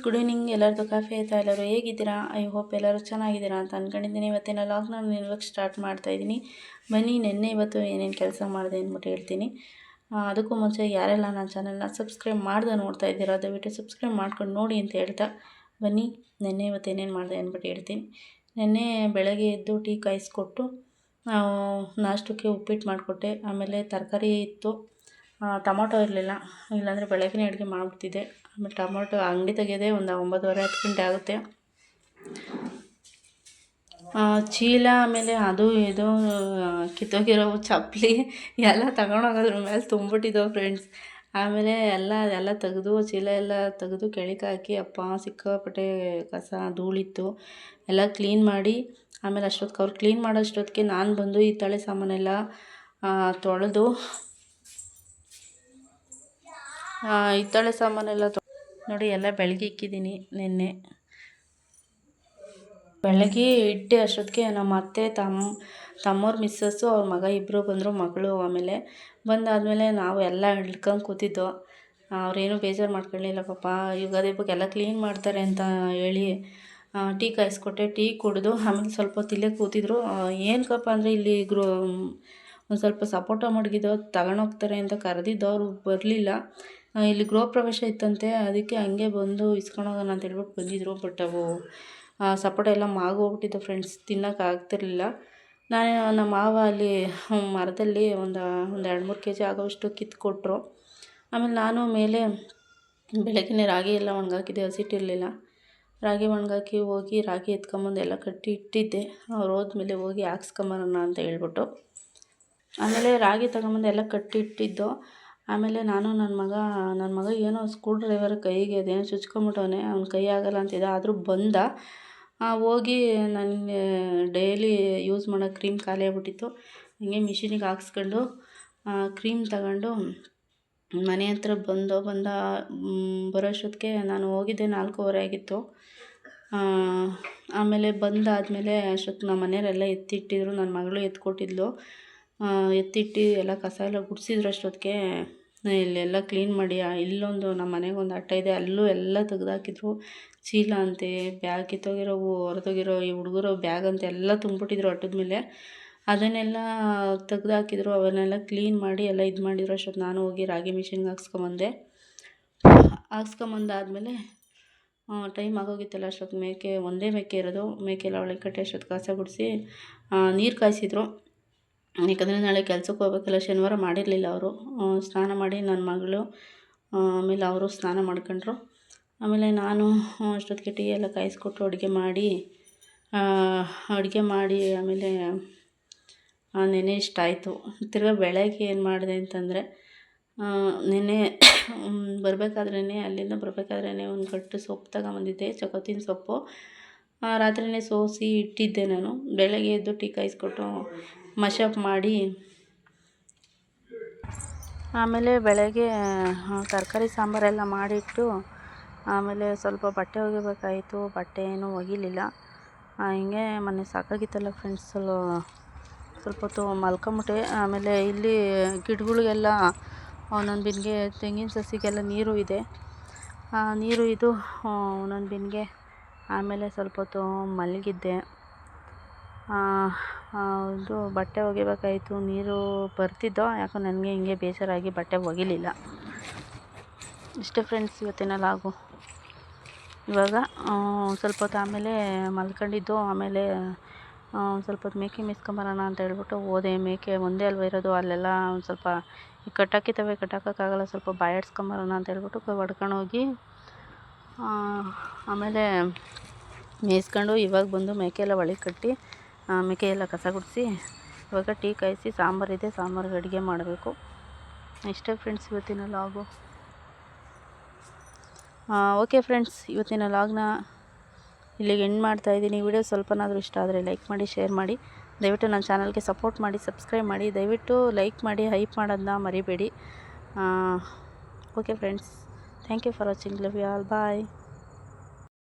Good evening. ಎಲ್ಲರದು coffee ಆಯಿತಾ? ಎಲ್ಲರೂ ಹೇಗಿದ್ದೀರಾ? ಐ ಹೋಪ್ ಎಲ್ಲರೂ ಚೆನ್ನಾಗಿದ್ದೀರಾ ಅಂತ ಅಂದ್ಕೊಂಡಿದ್ದೀನಿ. ಇವತ್ತಿನ ಲಾಗ್ನ ನಾನು ಇವಾಗ ಸ್ಟಾರ್ಟ್ ಮಾಡ್ತಾಯಿದ್ದೀನಿ. ಬನ್ನಿ, ನಿನ್ನೆ ಇವತ್ತು ಏನೇನು ಕೆಲಸ ಮಾಡಿದೆ ಅಂದ್ಬಿಟ್ಟು ಹೇಳ್ತೀನಿ. ಅದಕ್ಕೂ ಮುಂಚೆ ಯಾರೆಲ್ಲ ನನ್ನ ಚಾನಲ್ನ ಸಬ್ಸ್ಕ್ರೈಬ್ ಮಾಡ್ದೆ ನೋಡ್ತಾ ಇದ್ದೀರಾ, ದಯವಿಟ್ಟು ಸಬ್ಸ್ಕ್ರೈಬ್ ಮಾಡ್ಕೊಂಡು ನೋಡಿ ಅಂತ ಹೇಳ್ತಾ ಬನ್ನಿ, ನಿನ್ನೆ ಇವತ್ತು ಏನೇನು ಮಾಡಿದೆ ಅಂದ್ಬಿಟ್ಟು ಹೇಳ್ತೀನಿ. ನಿನ್ನೆ ಬೆಳಗ್ಗೆ ಎದ್ದು ಟೀ ಕಾಯಿಸ್ಕೊಟ್ಟು ನಾಷ್ಟಕ್ಕೆ ಉಪ್ಪಿಟ್ಟು ಮಾಡಿಕೊಟ್ಟೆ. ಆಮೇಲೆ ತರಕಾರಿ ಇತ್ತು, ಟೊಮೊಟೊ ಇರಲಿಲ್ಲ, ಇಲ್ಲಾಂದರೆ ಬೆಳಗ್ಗೆ ಅಡುಗೆ ಮಾಡಿಬಿಡ್ತಿದ್ದೆ. ಆಮೇಲೆ ಟೊಮೊಟೊ ಅಂಗಡಿ ತೆಗೆಯೋದೇ ಒಂದು 9:30 10 ಗಂಟೆ ಆಗುತ್ತೆ. ಚೀಲ, ಆಮೇಲೆ ಅದು ಇದು ಕಿತ್ತೋಗಿರೋ ಚಪ್ಪಲಿ ಎಲ್ಲ ತಗೊಂಡೋಗೋದ್ರ ಮೇಲೆ ತುಂಬಿಟ್ಟಿದ್ದವು ಫ್ರೆಂಡ್ಸ್. ಆಮೇಲೆ ಎಲ್ಲ ತೆಗೆದು ಚೀಲ ಎಲ್ಲ ತೆಗೆದು ಕೆಳಗೆ ಹಾಕಿ, ಅಪ್ಪ ಸಿಕ್ಕಾಪಟ್ಟೆ ಕಸ ಧೂಳಿತ್ತು, ಎಲ್ಲ ಕ್ಲೀನ್ ಮಾಡಿ ಆಮೇಲೆ ಅವ್ರು ಕ್ಲೀನ್ ಮಾಡೋಷ್ಟೊತ್ತಿಗೆ ನಾನು ಬಂದು ಹಿತ್ತಾಳೆ ಸಾಮಾನೆಲ್ಲ ತೊಳೆದು ಹಿತ್ತಾಳೆ ಸಾಮಾನೆಲ್ಲ ನೋಡಿ ಎಲ್ಲ ಬೆಳಗ್ಗೆ ಇಕ್ಕಿದ್ದೀನಿ. ನಿನ್ನೆ ಬೆಳಗ್ಗೆ ಇಟ್ಟೆ ಅಷ್ಟೊತ್ತಿಗೆ ನಮ್ಮ ಅತ್ತೆ ತಮ್ಮವ್ರ ಮಿಸ್ಸಸ್ಸು ಅವ್ರ ಮಗ ಇಬ್ಬರು ಬಂದರು, ಮಗಳು. ಆಮೇಲೆ ಬಂದಾದಮೇಲೆ ನಾವು ಎಲ್ಲ ಹಿಡ್ಕೊಂಡು ಕೂತಿದ್ದೋ. ಅವ್ರೇನು ಬೇಜಾರು ಮಾಡ್ಕೊಳ್ಳಿಲ್ಲ ಪಾಪ, ಯುಗಾದಿ ಹಬ್ಬಕ್ಕೆ ಎಲ್ಲ ಕ್ಲೀನ್ ಮಾಡ್ತಾರೆ ಅಂತ ಹೇಳಿ ಟೀ ಕಾಯಿಸ್ಕೊಟ್ಟೆ. ಟೀ ಕುಡಿದು ಆಮೇಲೆ ಸ್ವಲ್ಪ ಹೊತ್ತು ಇಲ್ಲೇ ಕೂತಿದ್ರು. ಏನಕ್ಕಪ್ಪ ಅಂದರೆ ಇಲ್ಲಿ ಒಂದು ಸ್ವಲ್ಪ ಸಪೋಟ ಮಡಗಿದ್ದೋ ತಗೊಂಡೋಗ್ತಾರೆ ಅಂತ ಕರೆದಿದ್ದು, ಅವರು ಬರಲಿಲ್ಲ. ಇಲ್ಲಿ ಗೃಹ ಪ್ರವೇಶ ಇತ್ತಂತೆ, ಅದಕ್ಕೆ ಹಂಗೆ ಬಂದು ಇಸ್ಕೊಂಡೋಗೋಣ ಅಂತ ಹೇಳ್ಬಿಟ್ಟು ಬಂದಿದ್ದರು. ಬಟ್ ಅವು ಸಪೋಟ ಎಲ್ಲ ಮಾಗೋಗ್ಬಿಟ್ಟಿದ್ದು ಫ್ರೆಂಡ್ಸ್, ತಿನ್ನೋಕ್ಕಾಗ್ತಿರ್ಲಿಲ್ಲ. ನಮ್ಮ ಮಾವ ಅಲ್ಲಿ ಮರದಲ್ಲಿ ಒಂದು 2-3 kg ಆಗೋವಷ್ಟು ಕಿತ್ಕೊಟ್ರು. ಆಮೇಲೆ ನಾನು ಮೇಲೆ ಬೆಳಗ್ಗೆ ರಾಗಿ ಎಲ್ಲ ಒಣಗಾಕಿದ್ದೆ, ಹಸಿಟ್ಟಿರಲಿಲ್ಲ. ರಾಗಿ ಒಣಗಾಕಿ ಹೋಗಿ ರಾಗಿ ಎತ್ಕೊಂಬಂದು ಎಲ್ಲ ಕಟ್ಟಿ ಇಟ್ಟಿದ್ದೆ. ಅವ್ರು ಹೋದ್ಮೇಲೆ ಹೋಗಿ ಹಾಕ್ಸ್ಕೊಂಬರೋಣ ಅಂತ ಹೇಳ್ಬಿಟ್ಟು ಆಮೇಲೆ ರಾಗಿ ತಗೊಂಬಂದು ಎಲ್ಲ ಕಟ್ಟಿ ಇಟ್ಟಿದ್ದು. ಆಮೇಲೆ ನಾನು ನನ್ನ ಮಗ ಏನೋ ಸ್ಕ್ರೂ ಡ್ರೈವರ್ ಕೈಗೆ ಅದೇನೋ ಚುಚ್ಕೊಂಬಿಟ್ಟವನೆ, ಅವ್ನ ಕೈ ಆಗಲ್ಲ ಅಂತಿದ್ದ. ಆದರೂ ಬಂದ. ಹೋಗಿ ನನಗೆ ಡೈಲಿ ಯೂಸ್ ಮಾಡೋ ಕ್ರೀಮ್ ಖಾಲಿ ಆಗ್ಬಿಟ್ಟಿತ್ತು. ಹಂಗೆ ಮಿಷಿನಿಗೆ ಹಾಕ್ಸ್ಕೊಂಡು ಕ್ರೀಮ್ ತಗೊಂಡು ಮನೆ ಹತ್ರ ಬರೋಷ್ಟೊತ್ತಿಗೆ ನಾನು ಹೋಗಿದ್ದೆ 4:15 ಆಗಿತ್ತು. ಆಮೇಲೆ ಬಂದಾದಮೇಲೆ ಅಷ್ಟೊತ್ತಿಗೆ ನಮ್ಮ ಮನೆಯವರೆಲ್ಲ ಎತ್ತಿಟ್ಟಿದ್ರು, ನನ್ನ ಮಗಳು ಎತ್ಕೊಟ್ಟಿದ್ಲು. ಎತ್ತಿಟ್ಟು ಎಲ್ಲ ಕಸ ಎಲ್ಲ ಗುಡಿಸಿದ್ರು. ಅಷ್ಟೊತ್ತಿಗೆ ಇಲ್ಲೆಲ್ಲ ಕ್ಲೀನ್ ಮಾಡಿ, ಇಲ್ಲೊಂದು ನಮ್ಮ ಮನೆಗೊಂದು ಅಟ್ಟ ಇದೆ, ಅಲ್ಲೂ ಎಲ್ಲ ತೆಗ್ದಾಕಿದ್ರು. ಚೀಲ ಅಂತೆ, ಬ್ಯಾಗ್ ಕಿತ್ತೋಗಿರೋವು, ಹೊರದೋಗಿರೋ ಈ ಹುಡುಗರು ಬ್ಯಾಗ್ ಅಂತ ಎಲ್ಲ ತುಂಬಿಟ್ಟಿದ್ರು ಅಟ್ಟದ ಮೇಲೆ. ಅದನ್ನೆಲ್ಲ ತೆಗ್ದಾಕಿದ್ರು, ಅವನ್ನೆಲ್ಲ ಕ್ಲೀನ್ ಮಾಡಿ ಎಲ್ಲ ಇದು ಮಾಡಿದ್ರು. ಅಷ್ಟೊತ್ತು ನಾನು ಹೋಗಿ ರಾಗಿ ಮಿಷಿನ್ಗೆ ಹಾಕ್ಸ್ಕೊಂಬಂದಾದ್ಮೇಲೆ ಟೈಮ್ ಆಗೋಗಿತ್ತಲ್ಲ. ಅಷ್ಟೊತ್ತು ಒಂದೇ ಮೇಕೆ ಇರೋದು, ಮೇಕೆ ಎಲ್ಲ ಒಳಗೆ ಕಟ್ಟಿ ಅಷ್ಟೊತ್ತು ಕಸ ಗುಡಿಸಿ ನೀರು ಕಾಯಿಸಿದ್ರು. ಯಾಕಂದರೆ ನಾಳೆ ಕೆಲ್ಸಕ್ಕೆ ಹೋಗ್ಬೇಕಲ್ಲ, ಶನಿವಾರ ಮಾಡಿರಲಿಲ್ಲ ಅವರು. ಸ್ನಾನ ಮಾಡಿ ನನ್ನ ಮಗಳು ಆಮೇಲೆ ಅವರು ಸ್ನಾನ ಮಾಡ್ಕೊಂಡ್ರು. ಆಮೇಲೆ ನಾನು ಅಷ್ಟೊತ್ತಿಗೆ ಟೀ ಎಲ್ಲ ಕಾಯಿಸ್ಕೊಟ್ಟು ಅಡುಗೆ ಮಾಡಿ ಆಮೇಲೆ ನೆನೆ ಇಷ್ಟ ಆಯಿತು. ತಿರ್ಗಾ ಬೆಳಗ್ಗೆ ಏನು ಮಾಡಿದೆ ಅಂತಂದರೆ, ನೆನೆ ಅಲ್ಲಿಂದ ಬರಬೇಕಾದ್ರೇ ಒಂದು ಕಟ್ಟು ಸೊಪ್ಪು ತಗೊಂಬಂದಿದ್ದೆ, ಚಕೋತಿನ ಸೊಪ್ಪು. ರಾತ್ರಿಯೇ ಸೋಸಿ ಇಟ್ಟಿದ್ದೆ ನಾನು. ಬೆಳಗ್ಗೆ ಎದ್ದು ಟೀ ಕಾಯಿಸ್ಕೊಟ್ಟು ಮಶಪ್ ಮಾಡಿ ಆಮೇಲೆ ಬೆಳಗ್ಗೆ ತರಕಾರಿ ಸಾಂಬಾರೆಲ್ಲ ಮಾಡಿಟ್ಟು ಆಮೇಲೆ ಸ್ವಲ್ಪ ಬಟ್ಟೆ ಒಗಿಬೇಕಾಯಿತು. ಬಟ್ಟೆ ಏನೂ ಒಗಿಲಿಲ್ಲ. ಹಿಂಗೆ ಮೊನ್ನೆ ಸಾಕಾಗಿತ್ತಲ್ಲ ಫ್ರೆಂಡ್ಸ್, ಸ್ವಲ್ಪ ಹೊತ್ತು ಮಲ್ಕೊಂಬಿಟ್ಟೆ. ಆಮೇಲೆ ಇಲ್ಲಿ ಗಿಡಗಳಿಗೆಲ್ಲ ಒಂದೊಂದು ಬಿನ್ಗೆ, ತೆಂಗಿನ ಸಸಿಗೆಲ್ಲ ನೀರು ಇದೆ, ನೀರು ಇದು ಒಂದೊಂದು ಬಿನ್ಗೆ. ಆಮೇಲೆ ಸ್ವಲ್ಪ ಹೊತ್ತು ಮಲಗಿದ್ದೆ. ಇದು ಬಟ್ಟೆ ಒಗಿಬೇಕಾಯಿತು, ನೀರು ಬರ್ತಿದ್ದೋ ಯಾಕೋ ನನಗೆ ಹಿಂಗೆ ಬೇಜಾರಾಗಿ ಬಟ್ಟೆ ಒಗಿಲಿಲ್ಲ. ಇಷ್ಟೇ ಫ್ರೆಂಡ್ಸ್ ಇವತ್ತಿನ ಲಾಗು. ಇವಾಗ ಸ್ವಲ್ಪ ಹೊತ್ತು ಆಮೇಲೆ ಮಲ್ಕೊಂಡಿದ್ದು. ಆಮೇಲೆ ಸ್ವಲ್ಪ ಹೊತ್ತು ಮೇಕೆ ಮೇಯ್ಸ್ಕೊಂಬರೋಣ ಅಂತ ಹೇಳ್ಬಿಟ್ಟು ಹೋದೆ. ಮೇಕೆ ಒಂದೇ ಅಲ್ವ ಇರೋದು, ಅಲ್ಲೆಲ್ಲ ಒಂದು ಸ್ವಲ್ಪ ಕಟ್ಟಾಕೋಕ್ಕಾಗಲ್ಲ, ಸ್ವಲ್ಪ ಬಾಯಾಡ್ಸ್ಕೊಂಬರೋಣ ಅಂತ ಹೇಳ್ಬಿಟ್ಟು ಹೊಡ್ಕೊಂಡೋಗಿ ಆಮೇಲೆ ಮೇಯಿಸ್ಕೊಂಡು ಇವಾಗ ಬಂದು ಮೇಕೆ ಎಲ್ಲ ಒಳಗೆ ಕಟ್ಟಿ ಮೇಕೆ ಎಲ್ಲ ಕಸ ಗುಡಿಸಿ ಇವಾಗ ಟೀ ಕಾಯಿಸಿ ಸಾಂಬಾರಿದೆ, ಸಾಂಬಾರಿಗೆ ಅಡುಗೆ ಮಾಡಬೇಕು. ಇಷ್ಟೇ ಫ್ರೆಂಡ್ಸ್ ಇವತ್ತಿನ ಲಾಗು. ಓಕೆ ಫ್ರೆಂಡ್ಸ್, ಇವತ್ತಿನ ಲಾಗ್ನ ಇಲ್ಲಿಗೆ ಎಂಡ್ ಮಾಡ್ತಾಯಿದ್ದೀನಿ. ವಿಡಿಯೋ ಸ್ವಲ್ಪನಾದರೂ ಇಷ್ಟ ಆದರೆ ಲೈಕ್ ಮಾಡಿ, ಶೇರ್ ಮಾಡಿ, ದಯವಿಟ್ಟು ನನ್ನ ಚಾನಲ್ಗೆ ಸಪೋರ್ಟ್ ಮಾಡಿ, ಸಬ್ಸ್ಕ್ರೈಬ್ ಮಾಡಿ. ದಯವಿಟ್ಟು ಲೈಕ್ ಮಾಡಿ, ಹೈಪ್ ಮಾಡೋದನ್ನ ಮರಿಬೇಡಿ. Okay friends, thank you for watching. Love you all. Bye.